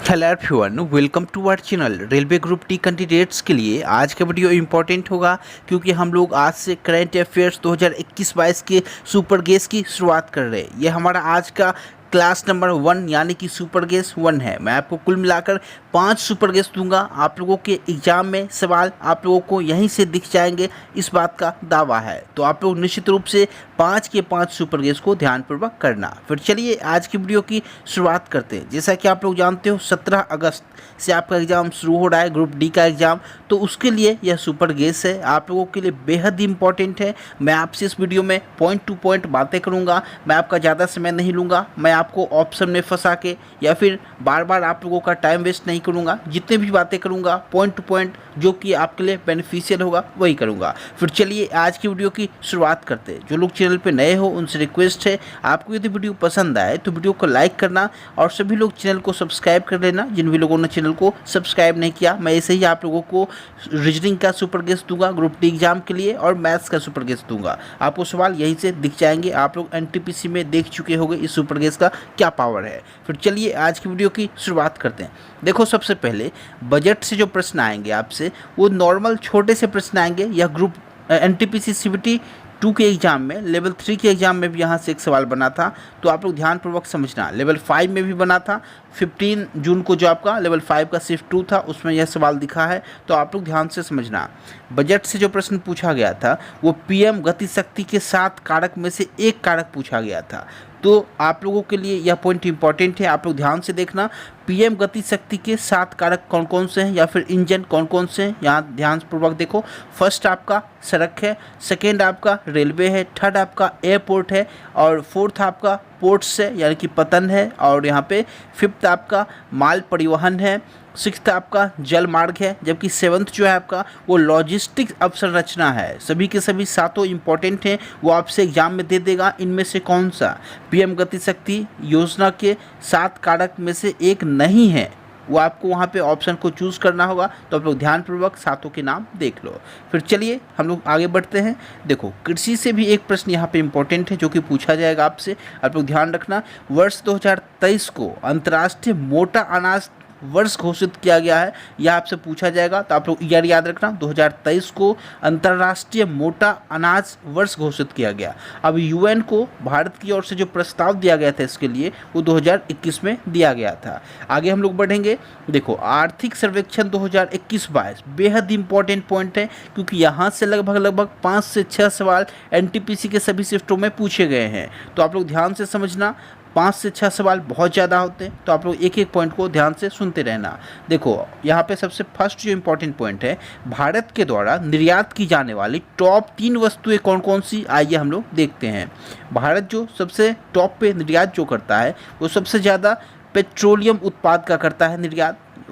Hello everyone, welcome to our channel. Railway group D candidates के लिए आज का वीडियो इम्पोर्टेंट होगा क्योंकि हम लोग आज से करंट अफेयर्स 2021-22 के सुपर गेस की शुरुआत कर रहे हैं। ये हमारा आज का क्लास नंबर 1 यानी कि सुपर गेस 1 है। मैं आपको कुल मिलाकर 5 सुपर गेस दूंगा। आप लोगों के एग्जाम में सवाल आप लोगों को यहीं से दिख जाएंगे, इस बात का दावा है। तो आप लोग निश्चित रूप से 5 के 5 सुपर गेस को ध्यानपूर्वक करना। फिर चलिए आज की वीडियो की शुरुआत करते हैं। जैसा कि आप लोग जानते हो 17 अगस्त से आपका एग्ज़ाम शुरू हो रहा है, ग्रुप डी का एग्ज़ाम। तो उसके लिए यह सुपर गेस है, आप लोगों के लिए बेहद इंपॉर्टेंट है। मैं आपसे इस वीडियो में पॉइंट टू पॉइंट बातें करूँगा, मैं आपका ज़्यादा समय नहीं लूँगा। मैं आपको ऑप्शन में फंसा के या फिर बार बार आप लोगों का टाइम वेस्ट नहीं करूँगा। जितने भी बातें करूँगा पॉइंट टू पॉइंट जो कि आपके लिए बेनिफिशियल होगा वही करूँगा। फिर चलिए आज की वीडियो की शुरुआत करते हैं। जो लोग चैनल पे नए हो उनसे रिक्वेस्ट है, आपको यदि वीडियो पसंद आए तो वीडियो को लाइक करना और सभी लोग चैनल को सब्सक्राइब कर लेना। जिन भी लोगों ने चैनल को सब्सक्राइब नहीं किया, मैं ऐसे ही आप लोगों को रीजनिंग का सुपर गेस दूंगा ग्रुप डी एग्जाम के लिए और मैथ्स का सुपर गेस दूंगा। आपको सवाल यहीं से दिख जाएंगे। आप लोग एनटीपीसी में देख चुके होंगे इस सुपर गेस का क्या पावर है। फिर चलिए आज की वीडियो की शुरुआत करते हैं। देखो, सबसे पहले बजट से जो प्रश्न आएंगे आपसे वो नॉर्मल छोटे से प्रश्न आएंगे। यह ग्रुप एनटीपीसी सीबीटी 2 के एग्ज़ाम में, लेवल 3 के एग्ज़ाम में भी यहाँ से एक सवाल बना था, तो आप लोग ध्यानपूर्वक समझना। लेवल 5 में भी बना था 15 जून को, जो आपका लेवल 5 का शिफ्ट 2 था उसमें यह सवाल दिखा है, तो आप लोग ध्यान से समझना। बजट से जो प्रश्न पूछा गया था वो पीएम गति शक्ति के 7 कारक में से एक कारक पूछा गया था। तो आप लोगों के लिए यह पॉइंट इंपॉर्टेंट है, आप लोग ध्यान से देखना। पीएम गति शक्ति के 7 कारक कौन कौन से हैं या फिर इंजन कौन कौन से हैं, यहाँ ध्यानपूर्वक देखो। फर्स्ट आपका सड़क है, सेकेंड आपका रेलवे है, थर्ड आपका एयरपोर्ट है और फोर्थ आपका पोर्ट्स है यानी कि पतन है, और यहाँ पे फिफ्थ आपका माल परिवहन है, सिक्स्थ आपका जल मार्ग है, जबकि सेवन्थ जो है आपका वो लॉजिस्टिक्स अवसंरचना है। सभी के सभी सातों इंपॉर्टेंट हैं, वो आपसे एग्जाम में दे देगा। इनमें से कौन सा पीएम गति शक्ति योजना के 7 कारक में से एक नहीं है, वो आपको वहाँ पे ऑप्शन को चूज़ करना होगा। तो आप लोग ध्यानपूर्वक सातों के नाम देख लो। फिर चलिए हम लोग आगे बढ़ते हैं। देखो, कृषि से भी एक प्रश्न यहाँ पे इंपॉर्टेंट है जो कि पूछा जाएगा आपसे, आप लोग ध्यान रखना। वर्ष 2023 को अंतर्राष्ट्रीय मोटा अनाज वर्ष घोषित किया गया है, यह आपसे पूछा जाएगा। तो आप लोग ईयर याद रखना, 2023 को अंतर्राष्ट्रीय मोटा अनाज वर्ष घोषित किया गया। अब यूएन को भारत की ओर से जो प्रस्ताव दिया गया था इसके लिए वो 2021 में दिया गया था। आगे हम लोग बढ़ेंगे। देखो, आर्थिक सर्वेक्षण 2021-22 बेहद इंपॉर्टेंट पॉइंट है क्योंकि यहाँ से लगभग 5 से 6 सवाल एनटीपीसी के सभी शिफ्टों में पूछे गए हैं। तो आप लोग ध्यान से समझना, 5 से 6 सवाल बहुत ज़्यादा होते हैं, तो आप लोग एक एक पॉइंट को ध्यान से सुनते रहना। देखो, यहाँ पे सबसे फर्स्ट जो इम्पोर्टेंट पॉइंट है, भारत के द्वारा निर्यात की जाने वाली टॉप 3 वस्तुएं कौन कौन सी, आइए हम लोग देखते हैं। भारत जो सबसे टॉप पे निर्यात जो करता है वो सबसे ज़्यादा पेट्रोलियम उत्पाद का करता है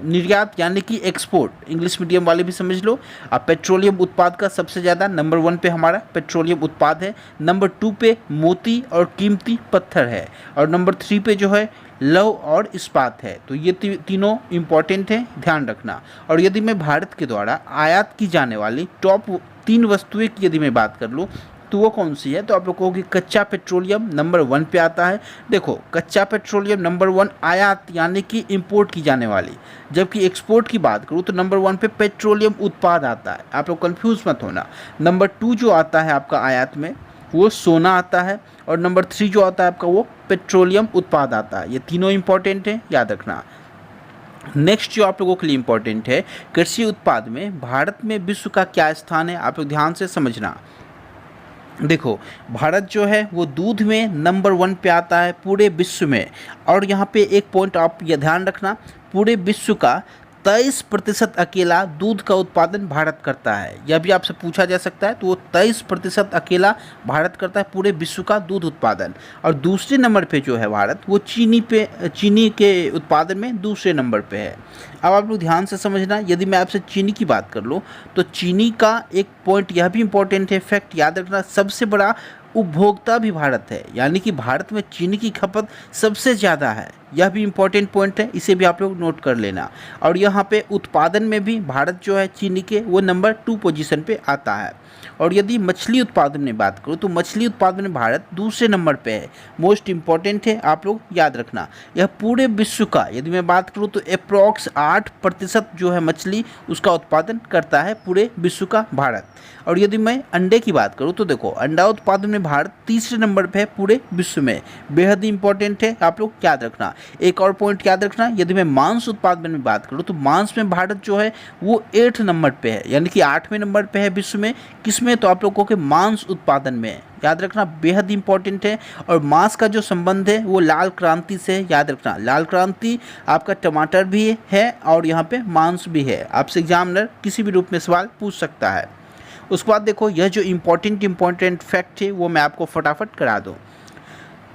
निर्यात यानी कि एक्सपोर्ट, इंग्लिश मीडियम वाले भी समझ लो। अब पेट्रोलियम उत्पाद का सबसे ज़्यादा नंबर 1 पे हमारा पेट्रोलियम उत्पाद है, नंबर 2 पे मोती और कीमती पत्थर है, और नंबर 3 पे जो है लौह और इस्पात है। तो ये तीनों इंपॉर्टेंट हैं, ध्यान रखना। और यदि मैं भारत के द्वारा आयात की जाने वाली टॉप 3 वस्तुएं की यदि मैं बात कर लूँ तो वो कौन सी है, तो आप लोग कहोगे कच्चा पेट्रोलियम नंबर 1 पे आता है। देखो, कच्चा पेट्रोलियम नंबर 1 आयात यानी कि इंपोर्ट की जाने वाली, जबकि एक्सपोर्ट की बात करूँ तो नंबर 1 पे पेट्रोलियम उत्पाद आता है। आप लोग कंफ्यूज मत होना। नंबर 2 जो आता है आपका आयात में वो सोना आता है, और नंबर 3 जो आता है आपका वो पेट्रोलियम उत्पाद आता है। ये तीनों इंपॉर्टेंट हैं, याद रखना। नेक्स्ट जो आप लोगों के लिए इंपॉर्टेंट है, कृषि उत्पाद में भारत में विश्व का क्या स्थान है, आप लोग ध्यान से समझना। देखो, भारत जो है वो दूध में नंबर 1 पे आता है पूरे विश्व में, और यहाँ पे एक पॉइंट आप ये ध्यान रखना, पूरे विश्व का 23% अकेला दूध का उत्पादन भारत करता है। यह भी आपसे पूछा जा सकता है, तो वो 23% अकेला भारत करता है पूरे विश्व का दूध उत्पादन। और दूसरे नंबर पे जो है भारत वो चीनी के उत्पादन में दूसरे नंबर पे है। अब आप लोग ध्यान से समझना, यदि मैं आपसे चीनी की बात कर लूँ तो चीनी का एक पॉइंट यह भी इंपॉर्टेंट है, फैक्ट याद रखना, सबसे बड़ा उपभोक्ता भी भारत है, यानी कि भारत में चीनी की खपत सबसे ज़्यादा है। यह भी इम्पोर्टेंट पॉइंट है, इसे भी आप लोग नोट कर लेना। और यहाँ पे उत्पादन में भी भारत जो है चीनी के वो नंबर 2 पोजीशन पे आता है। और यदि मछली उत्पादन में बात करूँ तो मछली उत्पादन में भारत दूसरे नंबर पे है। मोस्ट इम्पॉर्टेंट है, आप लोग याद रखना। यह पूरे विश्व का यदि मैं बात करूँ तो अप्रॉक्स 8% जो है मछली उसका उत्पादन करता है पूरे विश्व का भारत। और यदि मैं अंडे की बात करूँ तो देखो अंडा उत्पादन में भारत तीसरे नंबर पे है पूरे विश्व में, बेहद ही इंपॉर्टेंट है, आप लोग याद रखना। एक और पॉइंट याद रखना, यदि मैं मांस उत्पादन में बात करूँ तो मांस में भारत जो है वो 8 नंबर पे है, यानी कि 8वें नंबर पे है विश्व में। किसमें? तो आप लोगों के मांस उत्पादन में, याद रखना, बेहद इंपॉर्टेंट है। और मांस का जो संबंध है वो लाल क्रांति से, याद रखना, लाल क्रांति आपका टमाटर भी है और यहाँ पे मांस भी है। आपसे एग्जामिनर किसी भी रूप में सवाल पूछ सकता है। उसके बाद देखो यह जो इम्पोर्टेंट फैक्ट है वो मैं आपको फटाफट करा दूँ।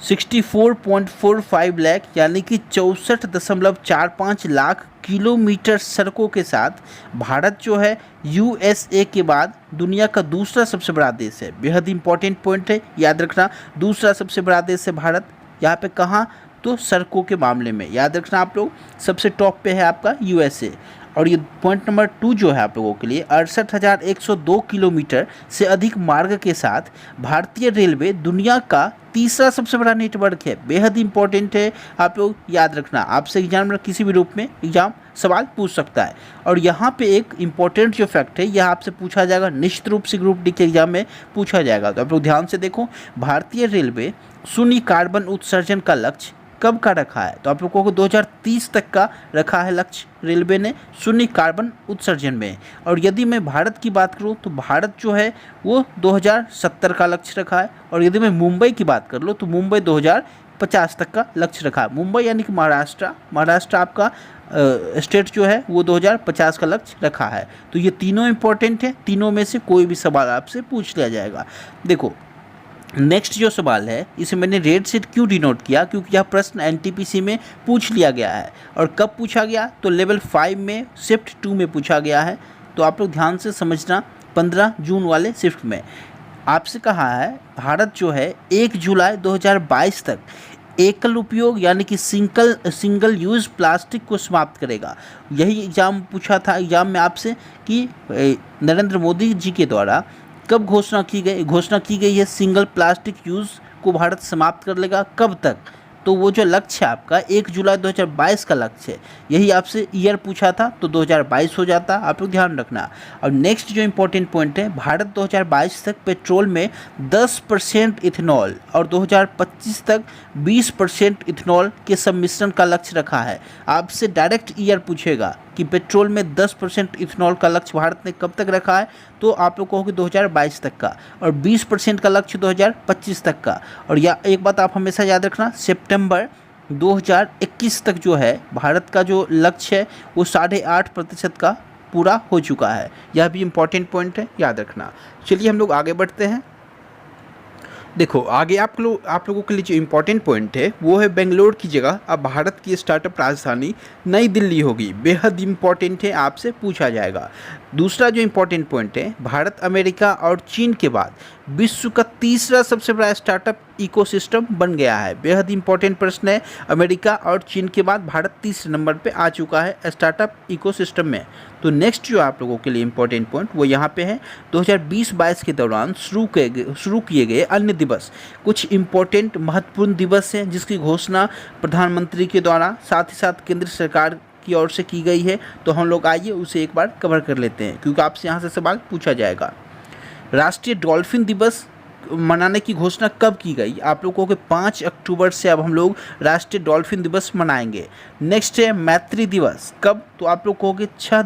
64.45 लाख यानी कि 64.45 लाख किलोमीटर सड़कों के साथ भारत जो है यूएसए के बाद दुनिया का दूसरा सबसे बड़ा देश है। बेहद इंपॉर्टेंट पॉइंट है, याद रखना, दूसरा सबसे बड़ा देश है भारत। यहाँ पे कहाँ? तो सड़कों के मामले में, याद रखना आप लोग, सबसे टॉप पे है आपका यूएसए। और ये पॉइंट नंबर 2 जो है आप लोगों के लिए 68,102 किलोमीटर से अधिक मार्ग के साथ भारतीय रेलवे दुनिया का तीसरा सबसे बड़ा नेटवर्क है। बेहद इंपॉर्टेंट है, आप लोग याद रखना। आपसे एग्जाम किसी भी रूप में एग्जाम सवाल पूछ सकता है। और यहाँ पे एक इम्पॉर्टेंट जो फैक्ट है यह आपसे पूछा जाएगा, निश्चित रूप से ग्रुप डी के एग्जाम में पूछा जाएगा। तो आप लोग ध्यान से देखो, भारतीय रेलवे शून्य कार्बन उत्सर्जन का लक्ष्य कब का रखा है? तो आप लोगों को 2030 तक का रखा है लक्ष्य रेलवे ने शून्य कार्बन उत्सर्जन में। और यदि मैं भारत की बात करूं तो भारत जो है वो 2070 का लक्ष्य रखा है। और यदि मैं मुंबई की बात कर लूँ तो मुंबई 2050 तक का लक्ष्य रखा है। मुंबई यानी कि महाराष्ट्र आपका स्टेट जो है वो 2050 का लक्ष्य रखा है। तो ये तीनों इंपॉर्टेंट है, तीनों में से कोई भी सवाल आपसे पूछ लिया जाएगा। देखो नेक्स्ट जो सवाल है इसे मैंने रेड से क्यों डिनोट किया, क्योंकि यह प्रश्न एनटीपीसी में पूछ लिया गया है। और कब पूछा गया? तो लेवल 5 में शिफ्ट 2 में पूछा गया है। तो आप लोग ध्यान से समझना, 15 जून वाले शिफ्ट में आपसे कहा है भारत जो है 1 जुलाई 2022 तक एकल उपयोग यानी कि सिंगल यूज़ प्लास्टिक को समाप्त करेगा। यही एग्जाम पूछा था एग्जाम में आपसे कि नरेंद्र मोदी जी के द्वारा कब घोषणा की गई है सिंगल प्लास्टिक यूज़ को भारत समाप्त कर लेगा, कब तक? तो वो जो लक्ष्य है आपका 1 जुलाई 2022 का लक्ष्य है, यही आपसे ईयर पूछा था तो 2022 हो जाता, आप लोग ध्यान रखना। और नेक्स्ट जो इम्पोर्टेंट पॉइंट है, भारत 2022 तक पेट्रोल में 10% इथेनॉल और 2025 तक 20% इथेनॉल के सम्मिश्रण का लक्ष्य रखा है। आपसे डायरेक्ट ईयर पूछेगा कि पेट्रोल में 10% इथेनॉल का लक्ष्य भारत ने कब तक रखा है, तो आप लोग कहोगे 2022 तक का, और 20% का लक्ष्य 2025 तक का। और या एक बात आप हमेशा याद रखना, सितंबर 2021 तक जो है भारत का जो लक्ष्य है वो 8.5% का पूरा हो चुका है। यह भी इम्पॉर्टेंट पॉइंट है, याद रखना। चलिए हम लोग आगे बढ़ते हैं। देखो आगे आप लोगों के लिए जो इम्पोर्टेंट पॉइंट है वो है बेंगलोर की जगह अब भारत की स्टार्टअप राजधानी नई दिल्ली होगी। बेहद इम्पॉर्टेंट है, आपसे पूछा जाएगा। दूसरा जो इम्पोर्टेंट पॉइंट है, भारत अमेरिका और चीन के बाद विश्व का तीसरा सबसे बड़ा स्टार्टअप इकोसिस्टम बन गया है। बेहद इंपॉर्टेंट प्रश्न है। अमेरिका और चीन के बाद भारत तीसरे नंबर पे आ चुका है स्टार्टअप इकोसिस्टम में। तो नेक्स्ट जो आप लोगों के लिए इम्पोर्टेंट पॉइंट वो यहाँ पे है 2020-22 के दौरान शुरू किए गए अन्य दिवस। कुछ इम्पोर्टेंट महत्वपूर्ण दिवस हैं जिसकी घोषणा प्रधानमंत्री के द्वारा साथ ही साथ केंद्र सरकार की ओर से की गई है। तो हम लोग आइए उसे एक बार कवर कर लेते हैं क्योंकि आपसे यहाँ से सवाल पूछा जाएगा। राष्ट्रीय डॉल्फिन दिवस मनाने की घोषणा कब की गई? आप लोगों के 5 अक्टूबर से अब हम लोग राष्ट्रीय डॉल्फिन दिवस मनाएंगे। नेक्स्ट है मैत्री दिवस, कब? तो आप लोग कहोगे 6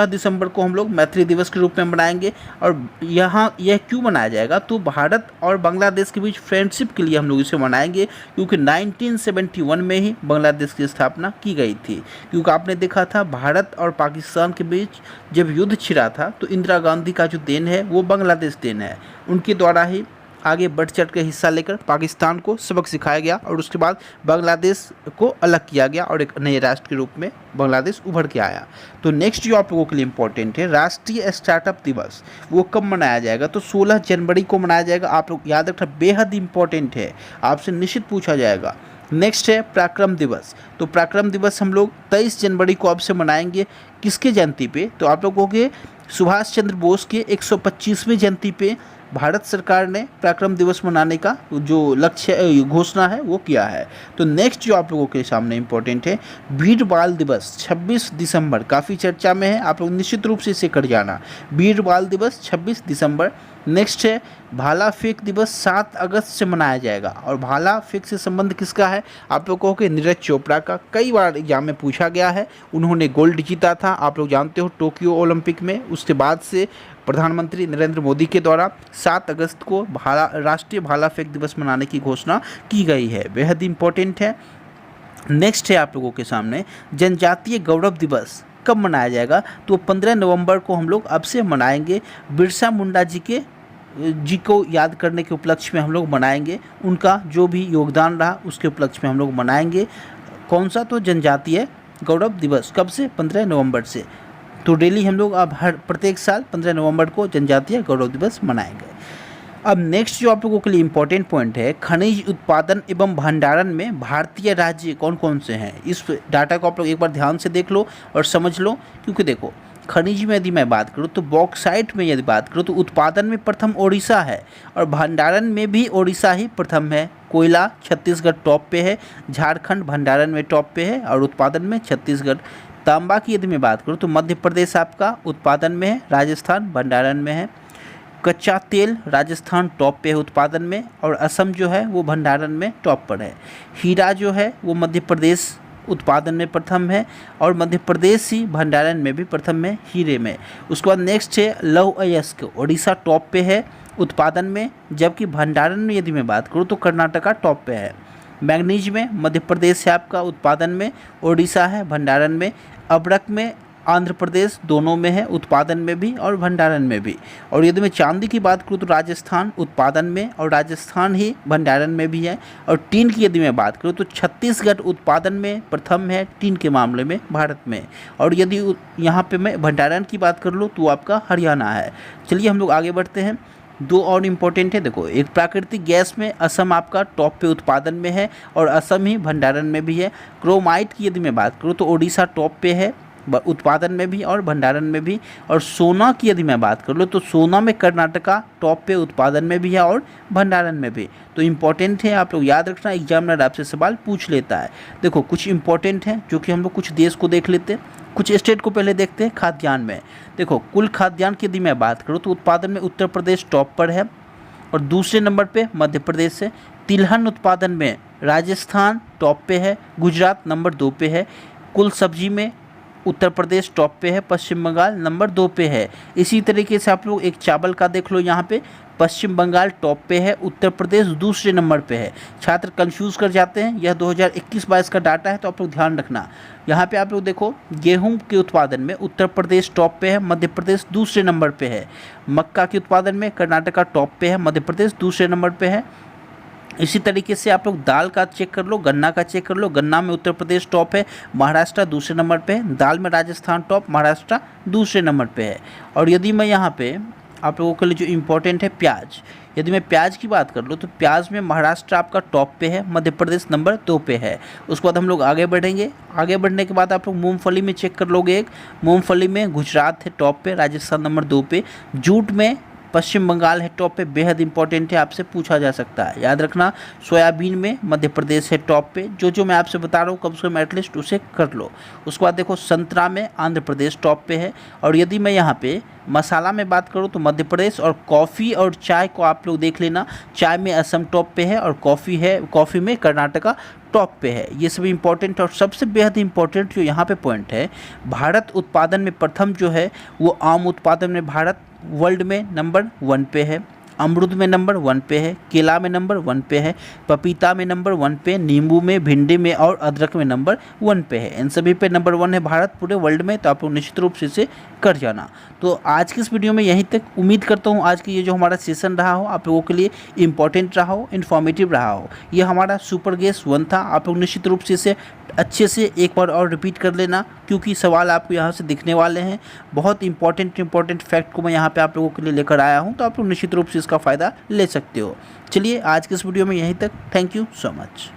दिसंबर को हम लोग मैत्री दिवस के रूप में मनाएंगे। और यह क्यों मनाया जाएगा? तो भारत और बांग्लादेश के बीच फ्रेंडशिप के लिए हम लोग इसे मनाएंगे क्योंकि 1971 में ही बांग्लादेश की स्थापना की गई थी। क्योंकि आपने देखा था भारत और पाकिस्तान के बीच जब युद्ध छिड़ा था तो इंदिरा गांधी का जो देन है वो बांग्लादेश देन है। उनके द्वारा ही आगे बढ़ चढ़ के हिस्सा लेकर पाकिस्तान को सबक सिखाया गया और उसके बाद बांग्लादेश को अलग किया गया और एक नए राष्ट्र के रूप में बांग्लादेश उभर के आया। तो नेक्स्ट जो आप लोगों के लिए इम्पोर्टेंट है राष्ट्रीय स्टार्टअप दिवस, वो कब मनाया जाएगा? तो 16 जनवरी को मनाया जाएगा। आप लोग याद रखना, बेहद इंपॉर्टेंट है, आपसे निश्चित पूछा जाएगा। नेक्स्ट है पराक्रम दिवस। तो पराक्रम दिवस हम लोग 23 जनवरी को अब से मनाएंगे। किसके जयंती पे? तो आप लोगों के सुभाष चंद्र बोस के 125वें जयंती पे भारत सरकार ने पराक्रम दिवस मनाने का जो लक्ष्य घोषणा है वो किया है। तो नेक्स्ट जो आप लोगों के सामने इम्पोर्टेंट है वीर बाल दिवस 26 दिसंबर, काफ़ी चर्चा में है, आप लोग निश्चित रूप से इसे कर जाना। वीर बाल दिवस 26 दिसंबर। नेक्स्ट है भाला फेंक दिवस 7 अगस्त से मनाया जाएगा। और भाला फेंक से संबंध किसका है? आप लोगों के नीरज चोपड़ा का, कई बार एग्जाम में पूछा गया है। उन्होंने गोल्ड जीता था, आप लोग जानते हो, टोक्यो ओलंपिक में। उसके बाद से प्रधानमंत्री नरेंद्र मोदी के द्वारा 7 अगस्त को राष्ट्रीय भाला फेंक दिवस मनाने की घोषणा की गई है, बेहद इंपॉर्टेंट है। नेक्स्ट है आप लोगों के सामने जनजातीय गौरव दिवस कब मनाया जाएगा? तो 15 नवंबर को हम लोग अब से मनाएंगे। बिरसा मुंडा जी को याद करने के उपलक्ष्य में हम लोग मनाएंगे। उनका जो भी योगदान रहा उसके उपलक्ष्य में हम लोग मनाएंगे। कौन सा? तो जनजातीय गौरव दिवस। कब से? 15 नवंबर से। तो डेली हम लोग अब प्रत्येक साल 15 नवंबर को जनजातीय गौरव दिवस मनाएंगे। अब नेक्स्ट जो आप लोगों के लिए इम्पोर्टेंट पॉइंट है, खनिज उत्पादन एवं भंडारण में भारतीय राज्य कौन कौन से हैं? इस डाटा को आप लोग एक बार ध्यान से देख लो और समझ लो। क्योंकि देखो, खनिज में यदि मैं बात करूँ तो बॉक्साइट में यदि बात करूँ तो उत्पादन में प्रथम ओडिशा है और भंडारण में भी ओडिशा ही प्रथम है। कोयला छत्तीसगढ़ टॉप पे है, झारखंड भंडारण में टॉप पे है और उत्पादन में छत्तीसगढ़। तांबा की यदि मैं बात करूँ तो मध्य प्रदेश आपका उत्पादन में है, राजस्थान भंडारण में है। कच्चा तेल राजस्थान टॉप पे है उत्पादन में और असम जो है वो भंडारण में टॉप पर है। हीरा जो है वो मध्य प्रदेश उत्पादन में प्रथम है और मध्य प्रदेश ही भंडारण में भी प्रथम है हीरे में। उसके बाद नेक्स्ट है लौह अयस्क, ओडिशा टॉप पे है उत्पादन में, जबकि भंडारण में यदि मैं बात करूँ तो कर्नाटका टॉप पे है। मैग्नीज में मध्य प्रदेश है आपका उत्पादन में, ओडिशा है भंडारण में। अब्रक में आंध्र प्रदेश दोनों में है, उत्पादन में भी और भंडारण में भी। और यदि मैं चांदी की बात करूँ तो राजस्थान उत्पादन में और राजस्थान ही भंडारण में भी है। और टीन की यदि मैं बात करूँ तो छत्तीसगढ़ उत्पादन में प्रथम है टीन के मामले में भारत में। और यदि यहाँ पे मैं भंडारण की बात कर लूँ तो आपका हरियाणा है। चलिए हम लोग आगे बढ़ते हैं। दो और इम्पोर्टेंट है, देखो, एक प्राकृतिक गैस में असम आपका टॉप पे उत्पादन में है और असम ही भंडारण में भी है। क्रोमाइट की यदि मैं बात करूँ तो ओडिशा टॉप पे है उत्पादन में भी और भंडारण में भी। और सोना की यदि मैं बात कर लूँ तो सोना में कर्नाटका टॉप पे उत्पादन में भी है और भंडारण में भी। तो इम्पोर्टेंट है, आप लोग याद रखना, एग्जामिनर आपसे सवाल पूछ लेता है। देखो कुछ इम्पोर्टेंट है जो कि हम लोग कुछ देश को देख लेते हैं, कुछ स्टेट को पहले देखते हैं। खाद्यान्न में देखो, कुल खाद्यान्न की यदि मैं बात करूँ तो उत्पादन में उत्तर प्रदेश टॉप पर है और दूसरे नंबर पे मध्य प्रदेश है। तिलहन उत्पादन में राजस्थान टॉप पे है, गुजरात नंबर 2 पे है। कुल सब्जी में उत्तर प्रदेश टॉप पे है, पश्चिम बंगाल नंबर 2 पे है। इसी तरीके से आप लोग एक चावल का देख लो, यहाँ पे पश्चिम बंगाल टॉप पे है, उत्तर प्रदेश दूसरे नंबर पे है। छात्र कंफ्यूज कर जाते हैं, यह 2021-22 का डाटा है तो आप लोग ध्यान रखना। यहाँ पे आप लोग देखो, गेहूं के उत्पादन में उत्तर प्रदेश टॉप पे है, मध्य प्रदेश दूसरे नंबर पे है। मक्का के उत्पादन में कर्नाटका टॉप पे है, मध्य प्रदेश दूसरे नंबर पे है। इसी तरीके से आप लोग दाल का चेक कर लो, गन्ना का चेक कर लो। गन्ना में उत्तर प्रदेश टॉप है, महाराष्ट्र दूसरे नंबर पे है। दाल में राजस्थान टॉप, महाराष्ट्र दूसरे नंबर पे है। और यदि मैं यहाँ पे आप लोगों के लिए जो इम्पोर्टेंट है प्याज, यदि मैं प्याज की बात कर लूँ तो प्याज में महाराष्ट्र आपका टॉप पे है, मध्य प्रदेश नंबर 2 पे है। उसके बाद हम लोग आगे बढ़ेंगे। आगे बढ़ने के बाद आप लोग मूंगफली में चेक कर लोगे, एक मूंगफली में गुजरात है टॉप पे, राजस्थान नंबर 2 पे। जूट में पश्चिम बंगाल है टॉप पे, बेहद इंपॉर्टेंट है, आपसे पूछा जा सकता है, याद रखना। सोयाबीन में मध्य प्रदेश है टॉप पे। जो मैं आपसे बता रहा हूँ कम से कम एटलीस्ट उसे कर लो। उसके बाद देखो, संतरा में आंध्र प्रदेश टॉप पे है। और यदि मैं यहाँ पे मसाला में बात करूँ तो मध्य प्रदेश। और कॉफ़ी और चाय को आप लोग देख लेना, चाय में असम टॉप पे है और कॉफ़ी में कर्नाटका टॉप पे है। ये सभी इंपॉर्टेंट। और सबसे बेहद इंपॉर्टेंट जो यहाँ पे पॉइंट है, भारत उत्पादन में प्रथम जो है वो आम उत्पादन में भारत वर्ल्ड में नंबर 1 पे है। अमरूद में नंबर 1 पे है, केला में नंबर 1 पे है, पपीता में नंबर 1 पे, नींबू में, भिंडी में और अदरक में नंबर 1 पे है। इन सभी पे नंबर 1 है भारत पूरे वर्ल्ड में। तो आप लोग निश्चित रूप से इसे कर जाना। तो आज की इस वीडियो में यहीं तक। उम्मीद करता हूँ आज की ये जो हमारा सेशन रहा हो आप लोगों के लिए इंपॉर्टेंट रहा हो, इन्फॉर्मेटिव रहा हो। ये हमारा सुपर गेस 1 था। आप लोग निश्चित रूप से इसे अच्छे से एक बार और रिपीट कर लेना, क्योंकि सवाल आपको यहाँ से दिखने वाले हैं। बहुत इंपॉर्टेंट फैक्ट को मैं यहाँ पे आप लोगों के लिए लेकर आया हूँ, तो आप लोग निश्चित रूप से इसका फ़ायदा ले सकते हो। चलिए आज के इस वीडियो में यहीं तक। Thank you so much.